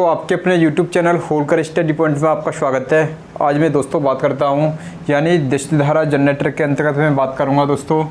तो आपके अपने YouTube channel Holkar study point में आपका स्वागत है। आज मैं दोस्तों बात करता हूं यानी दृष्टिधारा जनरेटर के अंतर्गत मैं बात करूंगा दोस्तों,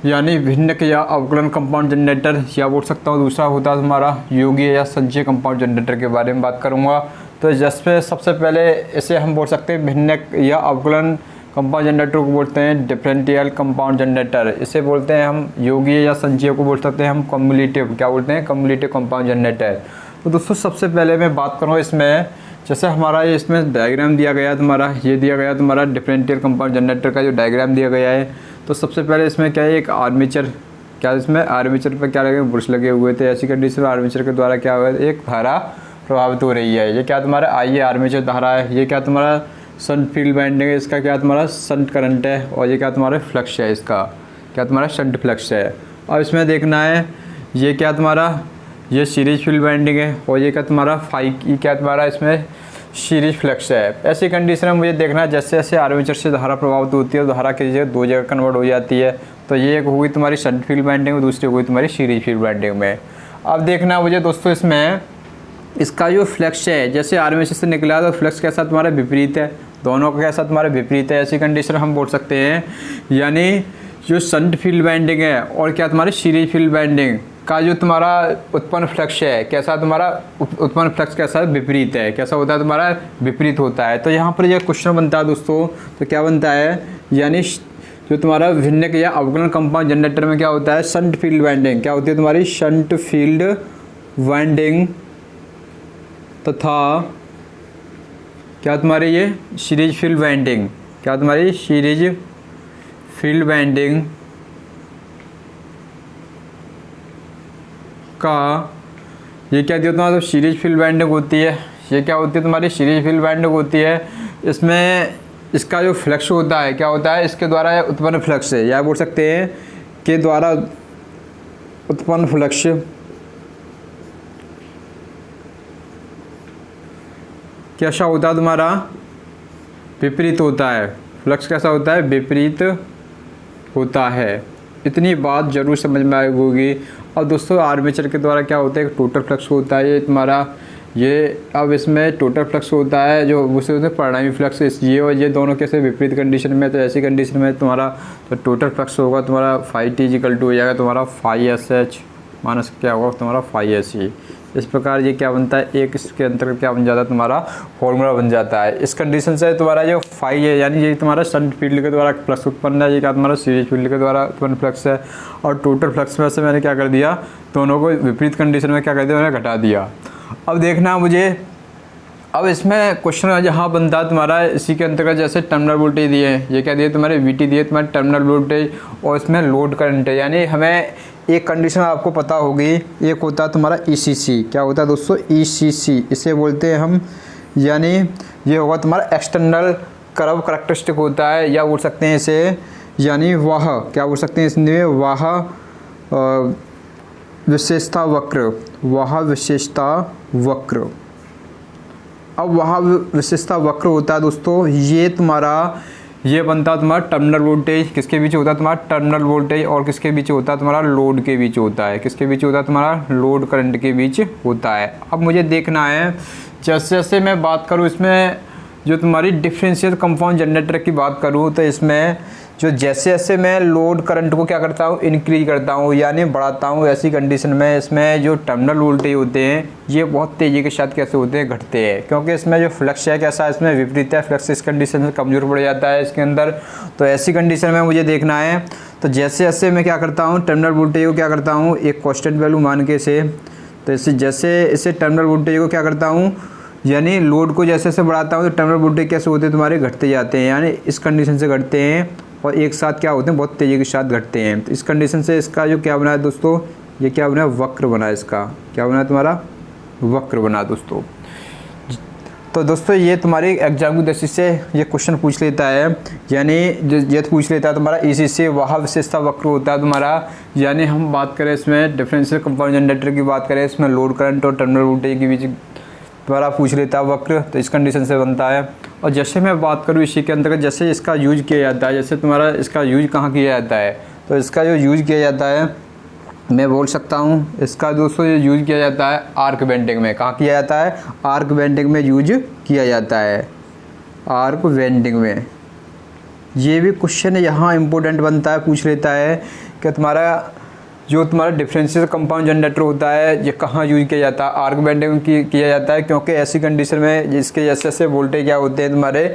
यानी भिन्नक या अवकलन कंपाउंड जनरेटर या बोल सकता हूं दूसरा होता है हमारा योगीय या संचयी कंपाउंड जनरेटर के बारे में बात करूँगा। तो जिसमें सबसे पहले इसे हम बोल सकते हैं भिन्नक या अवकलन कंपाउंड जनरेटर को बोलते हैं डिफरेंशियल कंपाउंड जनरेटर। इसे बोलते हैं हम योगीय या संचयी को बोल सकते हैं हम कम्युलेटिव, क्या बोलते हैं कम्युलेटिव कंपाउंड जनरेटर। तो दोस्तों सबसे पहले मैं बात करूँ इसमें, जैसे हमारा ये इसमें डायग्राम दिया गया है तुम्हारा, ये दिया गया तुम्हारा डिफरेंशियल कंपाउंड जनरेटर का जो डायग्राम दिया गया है। तो सबसे पहले इसमें क्या है एक आर्मेचर, क्या इसमें आर्मेचर पर क्या लगे ब्रश लगे हुए थे। ऐसी कंडीशन में आर्मेचर के द्वारा क्या हुआ एक धारा प्रभावित हो रही है। ये क्या तुम्हारा आई आर्मेचर धारा है, ये क्या तुम्हारा शंट फील्ड वाइंडिंग है, इसका क्या तुम्हारा शंट करंट है, और ये क्या तुम्हारा फ्लक्स है, इसका क्या तुम्हारा शंट फ्लक्स है। और इसमें देखना है ये क्या तुम्हारा ये सीरीज फील्ड वाइंडिंग है, और ये क्या तुम्हारा क्या तुम्हारा इसमें सीरीज फ्लक्स है। ऐसी कंडीशन में मुझे देखना है जैसे जैसे आर्मेचर से धारा प्रभावित होती है तो धारा की जगह दो जगह कन्वर्ट हो जाती है। तो ये एक होगी तुम्हारी शंट फील्ड वाइंडिंग में, दूसरी होगी तुम्हारी सीरीज फील्ड वाइंडिंग में। अब देखना मुझे दोस्तों इसमें इसका जो फ्लक्स है, जैसे आर्मेचर से निकला तो फ्लक्स कैसा तुम्हारा विपरीत है, दोनों का कैसा तुम्हारा विपरीत है। ऐसी कंडीशन हम बोल सकते हैं यानी जो शंट फील्ड वाइंडिंग है और क्या तुम्हारी सीरीज फील्ड वाइंडिंग का जो तुम्हारा उत्पन्न फ्लक्स है, कैसा तुम्हारा उत्पन्न फ्लक्स कैसा विपरीत है, कैसा होता है तुम्हारा विपरीत होता है। तो यहाँ पर यह क्वेश्चन बनता है दोस्तों, तो क्या बनता है यानी जो तुम्हारा भिन्नक या अवकलन कंपाउंड जनरेटर में क्या होता है शंट फील्ड वाइंडिंग, क्या होती है तुम्हारी शंट फील्ड वाइंडिंग तथा क्या तुम्हारी ये सीरीज फील्ड वाइंडिंग, क्या तुम्हारी सीरीज फील्ड वाइंडिंग का ये क्या दिया तुम्हारा तो सीरीज फील्ड वाइंडिंग होती है। ये क्या होती है तुम्हारी सीरीज फील्ड वाइंडिंग होती है। इसमें इसका जो फ्लक्स होता है क्या होता है इसके द्वारा उत्पन्न फ्लक्स है, या बोल सकते हैं के द्वारा उत्पन्न फ्लक्स कैसा होता है तुम्हारा विपरीत होता है। फ्लक्स कैसा होता है विपरीत होता है। इतनी बात जरूर समझ में आई होगी। और दोस्तों आर्मेचर के द्वारा क्या होता है टोटल फ्लक्स होता है ये तुम्हारा ये, अब इसमें टोटल फ्लक्स होता है जो उसे होता है परिणामी फ्लक्स, ये और ये दोनों कैसे विपरीत कंडीशन में। तो ऐसी कंडीशन में तुम्हारा तो टोटल फ्लक्स होगा तुम्हारा फाई टी इक्वल टू हो जाएगा तुम्हारा फाई एस एच माइनस क्या होगा तुम्हारा फाई एस ई। इस प्रकार ये क्या बनता है एक इसके अंतर्गत क्या बन जाता है तुम्हारा फॉर्मूला बन जाता है। इस कंडीशन से तुम्हारा जो फाई है यानी ये तुम्हारा शंट फील्ड के द्वारा फ्लक्स उत्पन्न है, ये क्या तुम्हारा सीरीज फील्ड के द्वारा उत्पन्न फ्लक्स है। और टोटल फ्लक्स में से मैंने क्या कर दिया दोनों को विपरीत कंडीशन में क्या कर दिया मैंने घटा दिया। अब देखना मुझे, अब इसमें क्वेश्चन जहाँ बनता है तुम्हारा इसी के अंतर्गत जैसे टर्मिनल वोल्टेज दिए, ये क्या दिए तुम्हारे वीटी दिए तुम्हारे टर्मिनल वोल्टेज, और इसमें लोड करंट है। यानी हमें एक कंडीशन आपको पता होगी, एक होता है तुम्हारा ईसीसी, क्या होता है दोस्तों ईसीसी, इसे बोलते हैं हम, यानी ये होगा तुम्हारा एक्सटर्नल कर्व करैक्टरिस्टिक होता है, या बोल सकते हैं इसे यानी वह क्या बोल सकते हैं इसमें वह विशेषता वक्र, वह विशेषता वक्र। अब वह विशेषता वक्र होता है दोस्तों ये तुम्हारा ये बनता है तुम्हारा टर्मिनल वोल्टेज, किसके बीच होता है तुम्हारा टर्मिनल वोल्टेज, और किसके बीच होता है तुम्हारा लोड के बीच होता है, किसके बीच होता है तुम्हारा लोड करंट के बीच होता है। अब मुझे देखना है जैसे जैसे मैं बात करूँ इसमें जो तुम्हारी डिफरेंशियल कंपाउंड जनरेटर की बात करूँ तो इसमें जो जैसे जैसे मैं लोड करंट को क्या करता हूँ इंक्रीज करता हूँ यानी बढ़ाता हूँ, ऐसी कंडीशन में इसमें जो टर्मिनल वोल्टेज होते हैं ये बहुत तेज़ी के साथ कैसे होते हैं घटते हैं, क्योंकि इसमें जो फ्लक्स है कैसा इसमें विपरीत है, फ्लक्स इस कंडीशन में कमज़ोर पड़ जाता है इसके अंदर। तो ऐसी कंडीशन में मुझे देखना है तो जैसे जैसे मैं क्या करता हूँ टर्मिनल वोल्टेज को क्या करता हूँ एक कॉन्स्टेंट वैल्यू मान के इसे, तो इसे जैसे इसे टर्मिनल वोल्टेज को क्या करता हूँ यानी लोड को जैसे जैसे बढ़ाता हूँ तो टर्मिनल वोल्टेज कैसे होते हैं तुम्हारे घटते जाते हैं, यानी इस कंडीशन से घटते हैं और एक साथ क्या होते हैं बहुत तेज़ी के साथ घटते हैं। तो इस कंडीशन से इसका जो क्या बना है दोस्तों ये क्या बना है वक्र बना है, इसका क्या बना है तुम्हारा वक्र बना दोस्तों। तो दोस्तों ये तुम्हारी एग्जाम की दृष्टि से ये क्वेश्चन पूछ लेता है, यानी ये पूछ लेता है तुम्हारा इसी से वह विशेषता वक्र होता है तुम्हारा। यानी हम बात करें इसमें डिफरेंशियल कंपाउंड जनरेटर की बात करें इसमें लोड करंट और टर्मिनल वोल्टेज के बीच द्वारा पूछ लेता है वक्र, तो इस कंडीशन से बनता है। और जैसे मैं बात करूँ इसी के अंतर्गत जैसे इसका यूज किया जाता है, जैसे तुम्हारा इसका यूज कहाँ किया जाता है, तो इसका जो यूज किया जाता है मैं बोल सकता हूँ इसका दोस्तों यूज किया जाता है आर्क वेल्डिंग में। कहाँ किया जाता है? आर्क वेल्डिंग में यूज किया जाता है, आर्क वेल्डिंग में। ये भी क्वेश्चन यहाँ इम्पोर्टेंट बनता है, पूछ लेता है कि तुम्हारा डिफरेंशियल कंपाउंड जनरेटर होता है ये कहाँ यूज किया जाता है? आर्क वेल्डिंग में किया जाता है, क्योंकि ऐसी कंडीशन में जिसके जैसे जैसे वोल्टेज क्या होते हैं तुम्हारे,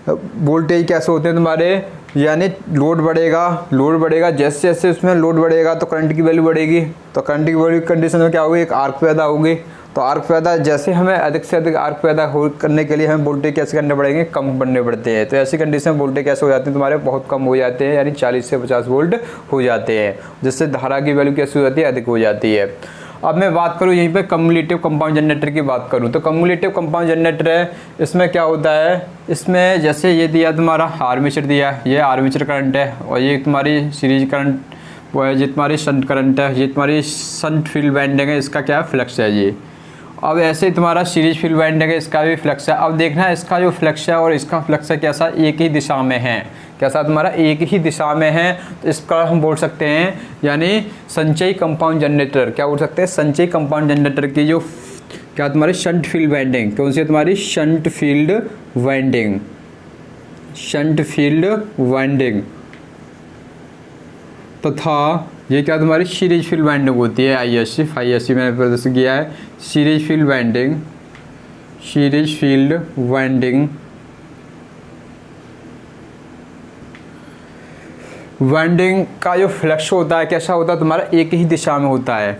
वोल्टेज कैसे होते हैं तुम्हारे, यानी लोड बढ़ेगा जैसे जैसे उसमें लोड बढ़ेगा तो करंट की वैल्यू बढ़ेगी। तो करंट की वैल्यू कंडीशन में क्या होगी? एक आर्क पैदा होगी। तो आर्क पैदा जैसे हमें अधिक से अधिक आर्क पैदा करने के लिए हमें वोल्टेज कैसे करने पड़ेंगे? कम करने पड़ते हैं। तो ऐसी कंडीशन में वोल्टेज कैसे हो जाते हैं तुम्हारे? बहुत कम हो जाते हैं, यानी 40 से 50 वोल्ट हो जाते हैं, जिससे धारा की वैल्यू कैसे हो जाती है? अधिक हो जाती है। अब मैं बात करूँ यहीं पे कम्युलेटिव कंपाउंड जनरेटर की बात करूँ तो कम्युलेटिव कंपाउंड जनरेटर है, इसमें क्या होता है? इसमें जैसे ये दिया तुम्हारा आर्मेचर दिया, ये आर्मेचर करंट है और ये तुम्हारी सीरीज करंट वो है, ये तुम्हारी शंट करंट है, ये तुम्हारी शंट फील्ड वाइंडिंग है, इसका क्या है? फ्लक्स है ये। अब ऐसे ही तुम्हारा सीरीज फील्ड वाइंडिंग है, इसका भी फ्लक्स है। अब देखना इसका जो फ्लक्स है और इसका फ्लक्स है कैसा? एक ही दिशा में है। कैसा तुम्हारा? एक ही दिशा में है। तो इसका हम बोल सकते हैं यानी संचयी कंपाउंड जनरेटर। क्या बोल सकते हैं? संचयी कंपाउंड जनरेटर की जो क्या तुम्हारी शंट फील्ड वाइंडिंग, कौन सी है तुम्हारी? Shunt field winding, shunt field winding तथा ये क्या तुम्हारी सीरीज फील्ड वाइंडिंग होती है। ISC मैंने प्रदर्शित किया है, series field winding, series field winding winding का जो फ्लक्स होता है कैसा होता है तुम्हारा? एक ही दिशा में होता है,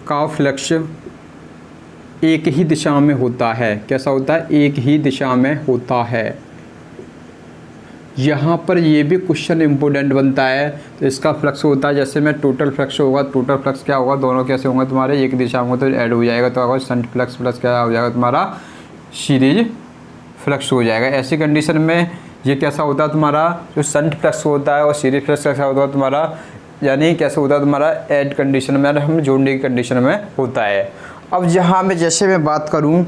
का फ्लक्स एक ही दिशा में होता है। कैसा होता है? एक ही दिशा में होता है। यहाँ पर ये भी क्वेश्चन इम्पोर्टेंट बनता है। तो इसका फ्लक्स होता है जैसे में टोटल फ्लक्स होगा, टोटल फ्लक्स क्या होगा? दोनों कैसे होंगे तुम्हारे? एक दिशा में तो ऐड हो जाएगा, तो अगर शंट फ्लक्स प्लस क्या हो जाएगा तुम्हारा? सीरीज फ्लक्स हो जाएगा। ऐसी कंडीशन में ये कैसा होता है तुम्हारा? जो शंट फ्लक्स होता है और सीरीज फ्लक्स कैसा होता है तुम्हारा? यानी कैसे होता है तुम्हारा? ऐड कंडीशन में, हम जोड़ने की कंडीशन में होता है। अब जहाँ मैं जैसे मैं बात करूँ,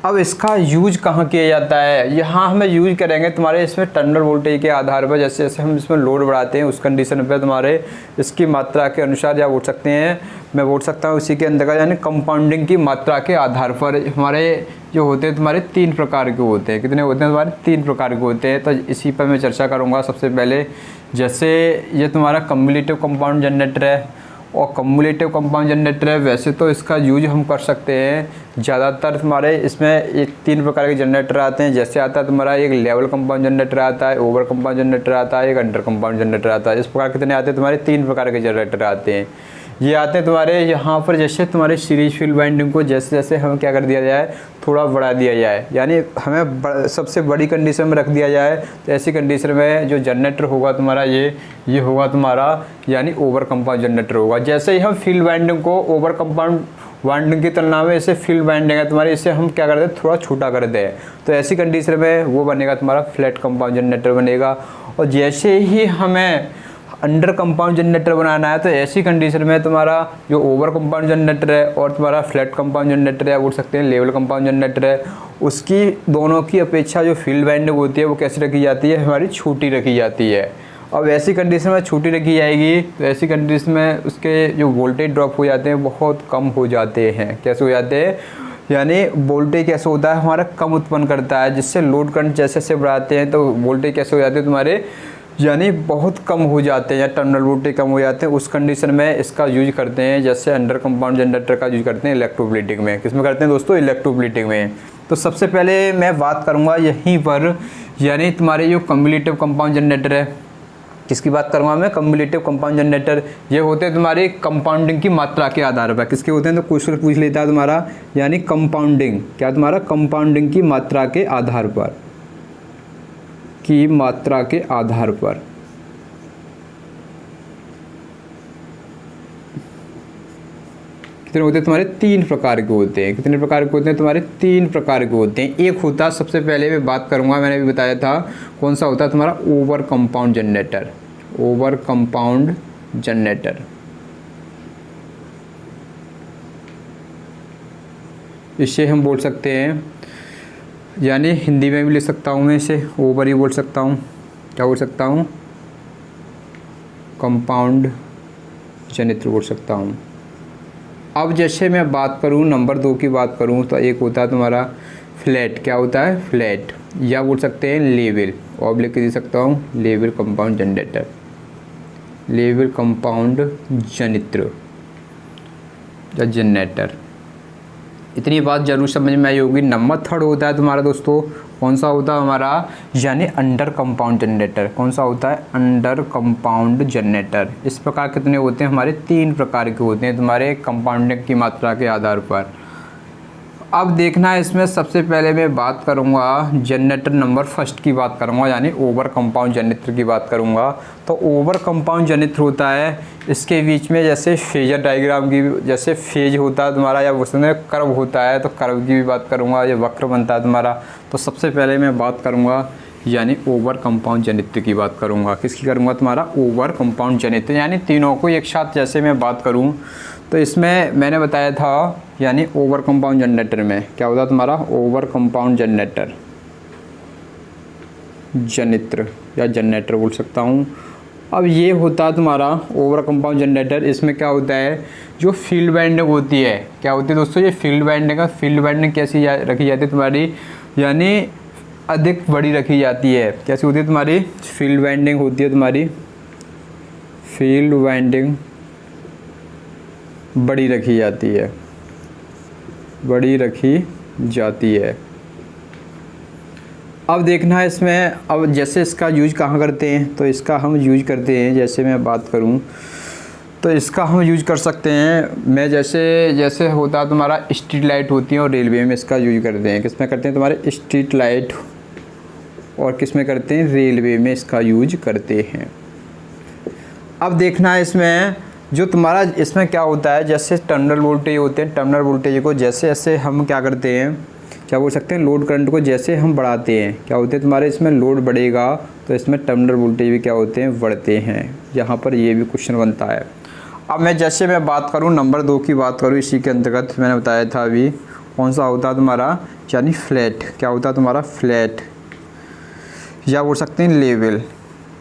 अब इसका यूज कहाँ किया जाता है? यहाँ हमें यूज करेंगे तुम्हारे इसमें टर्मिनल वोल्टेज के आधार पर। जैसे जैसे हम इसमें लोड बढ़ाते हैं उस कंडीशन पे तुम्हारे इसकी मात्रा के अनुसार या बोल सकते हैं, मैं बोल सकता हूँ उसी के अंतर्गत, यानी कंपाउंडिंग की मात्रा के आधार पर हमारे जो होते हैं तुम्हारे 3 प्रकार के होते हैं। कितने होते हैं तुम्हारे? 3 प्रकार के होते हैं। तो इसी पर मैं चर्चा करूँगा। सबसे पहले जैसे ये तुम्हारा कम्युलेटिव कंपाउंड जनरेटर है और कम्युलेटिव कंपाउंड जनरेटर है। वैसे तो इसका यूज हम कर सकते हैं ज़्यादातर तुम्हारे इसमें एक 3 प्रकार के जनरेटर आते हैं। जैसे आता है तुम्हारा एक लेवल कंपाउंड जनरेटर आता है, ओवर कंपाउंड जनरेटर आता है, एक अंडर कंपाउंड जनरेटर आता है। इस प्रकार कितने आते हैं तुम्हारे? 3 प्रकार के जनरेटर आते हैं। ये आते हैं तुम्हारे यहाँ पर जैसे तुम्हारे सीरीज फील्ड वाइंडिंग को जैसे जैसे हम क्या कर दिया जाए? थोड़ा बढ़ा दिया जाए, यानी हमें सबसे बड़ी कंडीशन में रख दिया जाए। तो ऐसी कंडीशन में जो जनरेटर होगा तुम्हारा ये होगा तुम्हारा यानी ओवर कंपाउंड जनरेटर होगा। जैसे ही हम फील्ड वाइंडिंग को ओवर कंपाउंड वाइंडिंग की तुलना में इसे फील्ड वाइंडिंग है तुम्हारी, इसे हम क्या करते हैं? थोड़ा छोटा कर दें। तो ऐसी कंडीशन में वो बनेगा तुम्हारा फ्लैट कंपाउंड जनरेटर बनेगा। और जैसे ही हमें अंडर कंपाउंड जनरेटर बनाना है तो ऐसी कंडीशन में तुम्हारा जो ओवर कंपाउंड जनरेटर है और तुम्हारा फ्लैट कंपाउंड जनरेटर है, बोल सकते हैं लेवल कंपाउंड जनरेटर है, उसकी दोनों की अपेक्षा जो फील्ड वाइंडिंग होती है वो कैसी रखी जाती है? हमारी छोटी रखी जाती है। अब ऐसी कंडीशन में छोटी रखी जाएगी तो ऐसी कंडीशन में उसके जो वोल्टेज ड्रॉप हो जाते हैं बहुत कम हो जाते हैं। कैसे हो जाते हैं? यानी वोल्टेज कैसे होता है? हमारा कम उत्पन्न करता है, जिससे लोड करंट जैसे जैसे बढ़ाते हैं तो वोल्टेज कैसे हो जाते हैं तुम्हारे? यानी बहुत कम हो जाते हैं या टर्मिनल वोल्टेज कम हो जाते हैं। उस कंडीशन में इसका यूज करते हैं, जैसे अंडर कंपाउंड जनरेटर का यूज करते हैं इलेक्ट्रोप्लेटिंग में। किस में करते हैं दोस्तों? इलेक्ट्रोप्लेटिंग में। तो सबसे पहले मैं बात करूंगा यहीं पर, यानी तुम्हारे जो कम्युलेटिव कंपाउंड जनरेटर है, किसकी बात करूंगा मैं? Cumulative compound generator. ये होते हैं तुम्हारे कंपाउंडिंग की मात्रा के आधार पर। किसके होते हैं? तो क्वेश्चन पूछ लेता है तुम्हारा, यानी कंपाउंडिंग, क्या तुम्हारा? कंपाउंडिंग की मात्रा के आधार पर, की मात्रा के आधार पर। कितने होते हैं तुम्हारे? 3 प्रकार के होते हैं। कितने प्रकार के होते हैं तुम्हारे? 3 प्रकार के होते हैं। एक होता है, सबसे पहले मैं बात करूंगा, मैंने भी बताया था, कौन सा होता है तुम्हारा? Over compound generator. Over compound generator, इसे हम बोल सकते हैं, यानी हिंदी में भी लिख सकता हूँ मैं इसे, ओवर ही बोल सकता हूँ। क्या बोल सकता हूँ? कंपाउंड जनित्र बोल सकता हूँ। अब जैसे मैं बात करूँ नंबर 2 की बात करूँ तो एक होता है तुम्हारा फ्लैट, क्या होता है फ्लैट, या बोल सकते हैं लेवल, और लिख के दे सकता हूँ level compound generator, level compound जनित्र या जनरेटर। इतनी बात जरूर समझ में आई होगी। नंबर 3 होता है तुम्हारा दोस्तों, कौन सा होता है हमारा, यानी अंडर कंपाउंड जनरेटर। कौन सा होता है, अंडर कंपाउंड जनरेटर। इस प्रकार कितने होते हैं हमारे, 3 प्रकार के होते हैं तुम्हारे कंपाउंडिंग की मात्रा के आधार पर। अब देखना है इसमें सबसे पहले मैं बात करूंगा जनरेटर नंबर 1 की बात करूंगा, यानी ओवर कंपाउंड जनित्र की बात करूंगा। तो ओवर कंपाउंड जनित्र होता है, इसके बीच में जैसे फेजर डायग्राम की, जैसे फेज होता है तुम्हारा या उसमें कर्व होता है, तो कर्व की भी बात करूंगा, ये वक्र बनता है तुम्हारा। तो सबसे पहले मैं बात करूंगा यानी ओवर कंपाउंड जनित्र की बात करूंगा। किसकी करूंगा, तुम्हारा ओवर कंपाउंड जनित्र, यानी तीनों को एक साथ जैसे मैं बात करूं तो इसमें मैंने बताया था, यानी ओवर कंपाउंड जनरेटर में क्या होता है तुम्हारा, ओवर कंपाउंड जनरेटर जनित्र या जनरेटर बोल सकता हूँ। अब ये होता है तुम्हारा ओवर कंपाउंड जनरेटर। इसमें क्या होता है, जो फील्ड वाइंडिंग होती है, क्या होती है दोस्तों, ये फील्ड वाइंडिंग का, फील्ड वाइंडिंग कैसी रखी जाती है तुम्हारी, यानी अधिक बड़ी रखी जाती है। कैसी होती है तुम्हारी, फील्ड वाइंडिंग होती है तुम्हारी, फील्ड वाइंडिंग बड़ी रखी जाती है, बड़ी रखी जाती है। अब देखना है इसमें, अब जैसे इसका यूज कहाँ करते हैं, तो इसका हम यूज करते हैं, जैसे मैं बात करूं तो इसका हम यूज कर सकते हैं। मैं जैसे होता है तुम्हारा स्ट्रीट लाइट होती है और रेलवे में इसका यूज करते हैं। किस में करते हैं, तुम्हारे स्ट्रीट लाइट, और किस में करते हैं, रेलवे में इसका यूज करते हैं। अब देखना है इसमें, जो तुम्हारा इसमें क्या होता है, जैसे टर्मिनल वोल्टेज होते हैं, टर्मिनल वोल्टेज को जैसे जैसे हम क्या करते हैं, क्या बोल सकते हैं, लोड करंट को जैसे हम बढ़ाते हैं, क्या होते हैं तुम्हारे, इसमें लोड बढ़ेगा तो इसमें टर्मिनल वोल्टेज भी क्या होते हैं, बढ़ते हैं। यहाँ पर ये भी क्वेश्चन बनता है। अब मैं बात करूँ नंबर 2 की बात करूँ, इसी के अंतर्गत मैंने बताया था अभी, कौन सा होता है तुम्हारा, यानी फ्लैट, क्या होता है तुम्हारा फ्लैट, या बोल सकते हैं लेवल,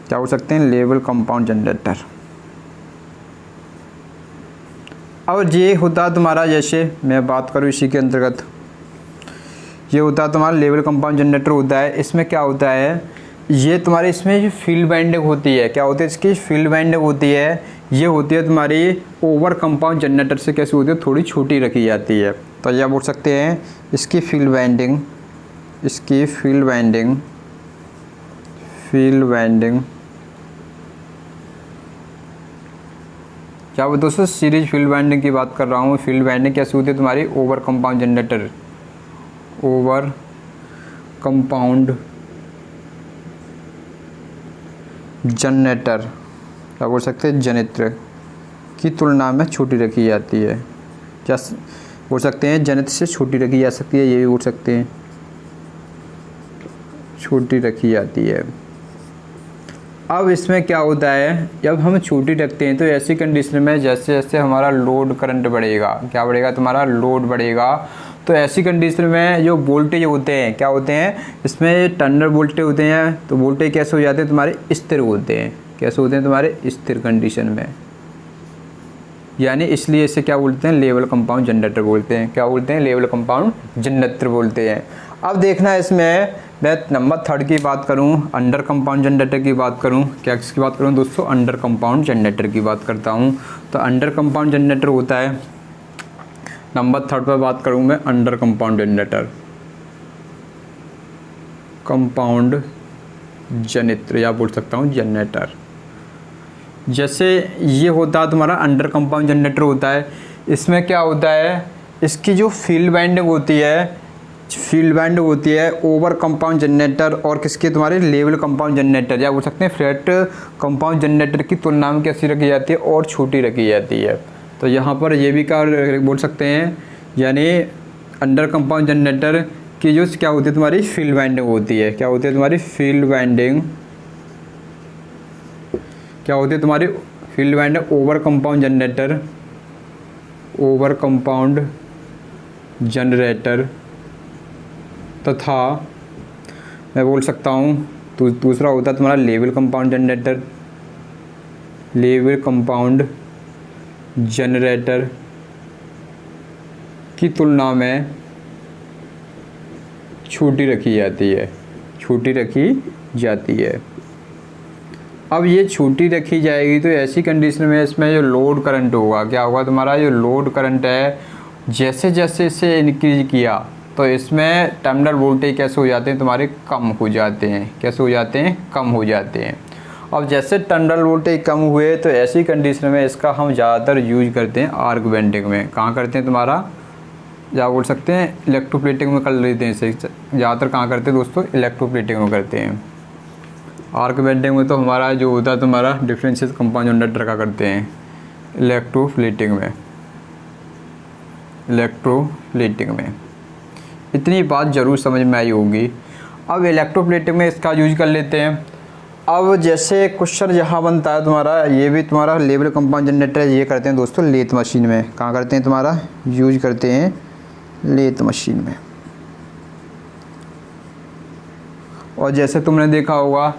क्या बोल सकते हैं, लेवल कंपाउंड जनरेटर। और ये होता है तुम्हारा, जैसे मैं बात करूँ इसी के अंतर्गत, ये होता है तुम्हारा लेवल कंपाउंड जनरेटर होता है। इसमें क्या होता है, ये तुम्हारे इसमें जो फील्ड वाइंडिंग होती है, क्या होती है इसकी फील्ड वाइंडिंग होती है, ये होती है तुम्हारी ओवर कंपाउंड जनरेटर से कैसी होती है, थोड़ी छोटी रखी जाती है। तो यह बोल सकते हैं इसकी फील्ड वाइंडिंग, इसकी फील्ड वाइंडिंग, फील्ड वाइंडिंग क्या वो दोस्तों, सीरीज फील्ड वाइंडिंग की बात कर रहा हूँ। फील्ड वाइंडिंग कैसी होती है तुम्हारी, over compound generator, over compound generator, क्या बोल सकते हैं, जनित्र की तुलना में छोटी रखी जाती है। जैसे बोल सकते हैं जनित्र से छोटी रखी जा सकती है, ये भी बोल सकते हैं छोटी रखी जाती है। अब इसमें क्या होता है, जब हम छोटी रखते हैं तो ऐसी कंडीशन में जैसे जैसे हमारा लोड करंट बढ़ेगा, क्या बढ़ेगा तुम्हारा, लोड बढ़ेगा, तो ऐसी कंडीशन में जो वोल्टेज होते हैं, क्या होते हैं, इसमें टर्मिनल वोल्टेज होते हैं, तो वोल्टेज कैसे हो जाते हैं तुम्हारे, स्थिर होते हैं। कैसे होते हैं तुम्हारे, स्थिर कंडीशन में, यानी इसलिए इसे क्या बोलते हैं, लेवल कंपाउंड जनरेटर बोलते हैं। क्या बोलते हैं, लेवल कंपाउंड जनरेटर बोलते हैं। अब देखना है इसमें, मैं नंबर 3 की बात करूं, अंडर कंपाउंड जनरेटर की बात करूं, क्या किसकी बात करूं दोस्तों, अंडर कंपाउंड जनरेटर की बात करता हूं। तो अंडर कंपाउंड जनरेटर होता है, नंबर 3 पर बात करूं मैं, अंडर कंपाउंड जनरेटर, कंपाउंड जनित्र, या बोल सकता हूं जनरेटर। जैसे ये होता है तुम्हारा अंडर कंपाउंड जनरेटर होता है। इसमें क्या होता है, इसकी जो फील्ड वाइंडिंग होती है, फील्ड वाइंडिंग होती है ओवर कंपाउंड जनरेटर और किसके, तुम्हारे लेवल कंपाउंड जनरेटर, या बोल सकते हैं फ्लैट कंपाउंड जनरेटर की तुलना में कैसी रखी जाती है, और छोटी रखी जाती है। तो यहाँ पर ये भी क्या बोल सकते हैं, यानी अंडर कंपाउंड जनरेटर की जो क्या होती है तुम्हारी, फील्ड वाइंडिंग होती है। क्या होती है तुम्हारी फील्ड वाइंडिंग, क्या होती है तुम्हारी field winding, over compound generator, over compound generator, तथा मैं बोल सकता हूँ तो दूसरा होता है तुम्हारा level compound generator, level compound generator की तुलना में छोटी रखी जाती है, छोटी रखी जाती है। अब ये छोटी रखी जाएगी तो ऐसी कंडीशन में इसमें जो लोड करंट होगा, क्या होगा तुम्हारा जो लोड करंट है, जैसे जैसे इसे इंक्रीज किया तो इसमें टर्मिनल वोल्टेज कैसे हो जाते हैं तुम्हारे, कम हो जाते हैं। कैसे हो जाते हैं, कम हो जाते हैं। अब जैसे टर्मिनल वोल्टेज कम हुए तो ऐसी कंडीशन में इसका हम ज़्यादातर यूज करते हैं आर्क वेल्डिंग में। कहाँ करते हैं तुम्हारा, क्या बोल सकते हैं, इलेक्ट्रोप्लेटिंग में कर लेते हैं इसे। ज़्यादातर कहाँ करते हैं दोस्तों, इलेक्ट्रोप्लेटिंग में करते हैं। आर्क वेल्डिंग में तो हमारा जो होता है तुम्हारा डिफरेंशियल कंपाउंड जनरेटर का करते हैं इलेक्ट्रोप्लेटिंग में। इलेक्ट्रोप्लेटिंग में इतनी बात ज़रूर समझ में आई होगी। अब इलेक्ट्रोप्लेटिंग में इसका यूज कर लेते हैं। अब जैसे क्वेश्चन यहाँ बनता है तुम्हारा, ये भी तुम्हारा लेवल कंपाउंड जनरेटर है, ये करते हैं दोस्तों लेथ मशीन में। कहाँ करते हैं तुम्हारा, यूज करते हैं लेथ मशीन में। और जैसे तुमने देखा होगा,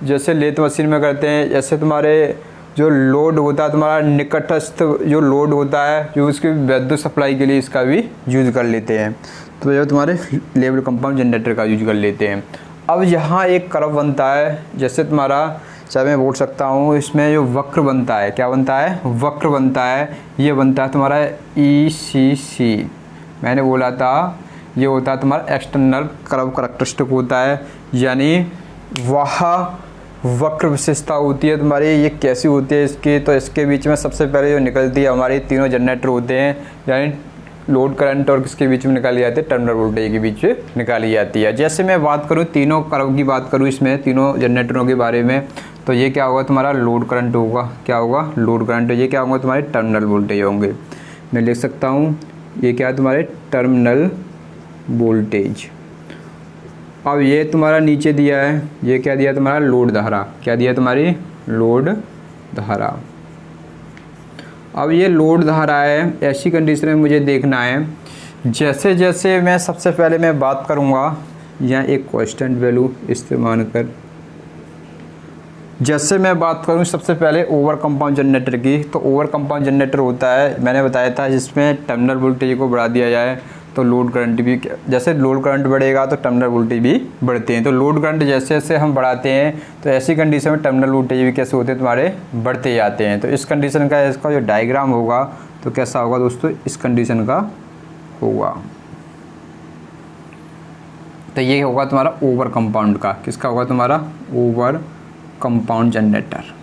जैसे लेथ मशीन में करते हैं, जैसे तुम्हारे जो लोड होता है तुम्हारा निकटस्थ जो लोड होता है, जो उसकी विद्युत सप्लाई के लिए इसका भी यूज कर लेते हैं। तो जो तुम्हारे लेवल कंपाउंड जनरेटर का यूज कर लेते हैं। अब यहाँ एक कर्व बनता है, जैसे तुम्हारा, चाहे मैं बोल सकता हूँ, इसमें जो वक्र बनता है, क्या बनता है, वक्र बनता है। ये बनता है तुम्हारा ECC। मैंने बोला था ये होता है तुम्हारा एक्सटर्नल कर्व करैक्टरिस्टिक होता है, यानी वह वक्र विशेषता होती है तुम्हारी। ये कैसी होती है इसकी, तो इसके बीच में सबसे पहले जो निकलती है हमारी तीनों जनरेटर होते हैं, यानी लोड करंट और किसके बीच में निकाली जाती है, टर्मिनल वोल्टेज के बीच में निकाली जाती है। जैसे मैं बात करूं तीनों कर्व की बात करूं इसमें तीनों जनरेटरों के बारे में, तो ये क्या होगा तुम्हारा लोड करंट होगा। क्या होगा, लोड करंट। ये क्या होंगे तुम्हारे टर्मिनल वोल्टेज होंगे। मैं लिख सकता हूँ ये क्या है तुम्हारे टर्मिनल वोल्टेज। अब ये तुम्हारा नीचे दिया है, ये क्या दिया तुम्हारा लोड धारा। क्या दिया तुम्हारी लोड धारा। अब ये लोड धारा है, ऐसी कंडीशन में मुझे देखना है, जैसे जैसे मैं सबसे पहले मैं बात करूँगा यहाँ एक कांस्टेंट वैल्यू इस्तेमाल कर, जैसे मैं बात करूँ सबसे पहले ओवर कंपाउंड जनरेटर की, तो ओवर कंपाउंड जनरेटर होता है, मैंने बताया था, जिसमें टर्मिनल वोल्टेज को बढ़ा दिया जाए तो लोड करंट भी, जैसे लोड करंट बढ़ेगा तो टर्मिनल वोल्टेज भी बढ़ते हैं। तो लोड करंट जैसे जैसे हम बढ़ाते हैं तो ऐसी कंडीशन में टर्मिनल वोल्टेज भी कैसे होते हैं तुम्हारे, बढ़ते जाते हैं। तो इस कंडीशन का इसका जो डायग्राम होगा तो कैसा होगा दोस्तों, इस कंडीशन का होगा। तो ये होगा तुम्हारा ओवर कंपाउंड का। किसका होगा तुम्हारा, ओवर कंपाउंड जनरेटर।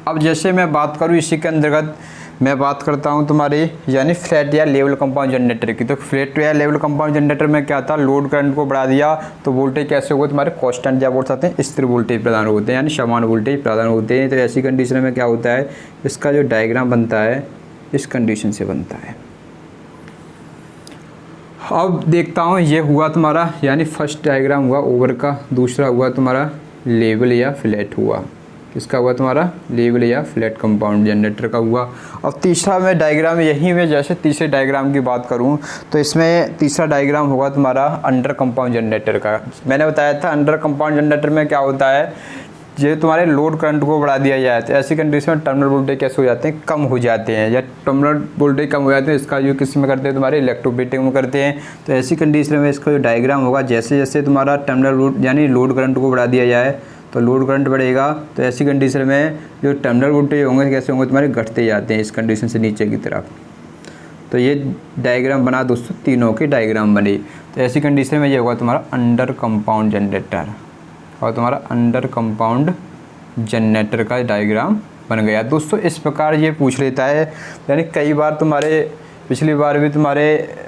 अब जैसे मैं बात करूँ इसी के अंतर्गत मैं बात करता हूं तुम्हारे यानी फ्लैट या लेवल कंपाउंड जनरेटर की। तो फ्लैट या लेवल कंपाउंड जनरेटर में क्या था, लोड करंट को बढ़ा दिया तो वोल्टेज कैसे होगा तुम्हारे कांस्टेंट, या बोल सकते हैं स्थिर वोल्टेज प्रदान होते हैं, यानी समान वोल्टेज प्रदान होते हैं। तो ऐसी कंडीशन में क्या होता है, इसका जो डायग्राम बनता है इस कंडीशन से बनता है। अब देखता हूँ, ये हुआ तुम्हारा यानी फर्स्ट डायग्राम हुआ ओवर का, दूसरा हुआ तुम्हारा लेवल या फ्लैट हुआ। किसका हुआ तुम्हारा, लेवल या फ्लैट कंपाउंड जनरेटर का हुआ। अब तीसरा में डायग्राम यहीं में, जैसे तीसरे डायग्राम की बात करूं तो इसमें तीसरा डायग्राम होगा तुम्हारा अंडर कंपाउंड जनरेटर का। मैंने बताया था अंडर कंपाउंड जनरेटर में क्या होता है, जो तुम्हारे लोड करंट को बढ़ा दिया जाए तो ऐसी कंडीशन में टर्मिनल वोल्टेज कैसे हो जाते हैं, कम हो जाते हैं, या टर्मिनल वोल्टेज कम हो जाते हैं। इसका जो किस में करते हैं तुम्हारे इलेक्ट्रोप्लेटिंग में करते हैं। तो ऐसी कंडीशन में इसका जो डायग्राम होगा, जैसे जैसे तुम्हारा टर्मिनल यानी लोड करंट को बढ़ा दिया जाए तो लोड करंट बढ़ेगा, तो ऐसी कंडीशन में जो टर्मिनल वोल्टेज होंगे कैसे होंगे तुम्हारे, घटते जाते हैं इस कंडीशन से नीचे की तरफ। तो ये डायग्राम बना दोस्तों, तीनों के डायग्राम बने। तो ऐसी कंडीशन में ये होगा तुम्हारा अंडर कंपाउंड जनरेटर, और तुम्हारा अंडर कंपाउंड जनरेटर का डायग्राम बन गया दोस्तों। इस प्रकार ये पूछ लेता है, यानी कई बार तुम्हारे पिछली बार भी तुम्हारे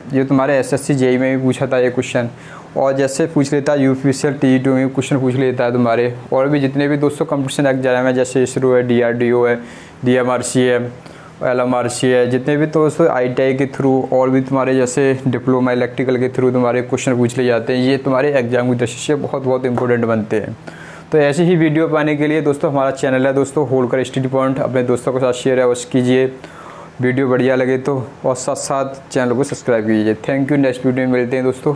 जो तुम्हारे SSC JEE में भी पूछा था ये क्वेश्चन, और जैसे पूछ लेता है UPSC TET में क्वेश्चन पूछ लेता है तुम्हारे, और भी जितने भी दोस्तों कंपटीशन एग्जाम है, जैसे ISRO है, DRDO है, DMRC है, LMRC है, जितने भी दोस्तों ITI के थ्रू और भी तुम्हारे जैसे डिप्लोमा इलेक्ट्रिकल के थ्रू तुम्हारे क्वेश्चन पूछ ले जाते हैं। ये तुम्हारे एग्जाम की दृष्टि से बहुत बहुत इंपॉर्टेंट बनते हैं। तो ऐसी ही वीडियो पाने के लिए दोस्तों हमारा चैनल है दोस्तों होल्कर स्टडी पॉइंट, अपने दोस्तों के साथ शेयर अवश्य कीजिए, वीडियो बढ़िया लगे तो, और साथ साथ चैनल को सब्सक्राइब कीजिए। Thank you. नेक्स्ट वीडियो में मिलते हैं दोस्तों।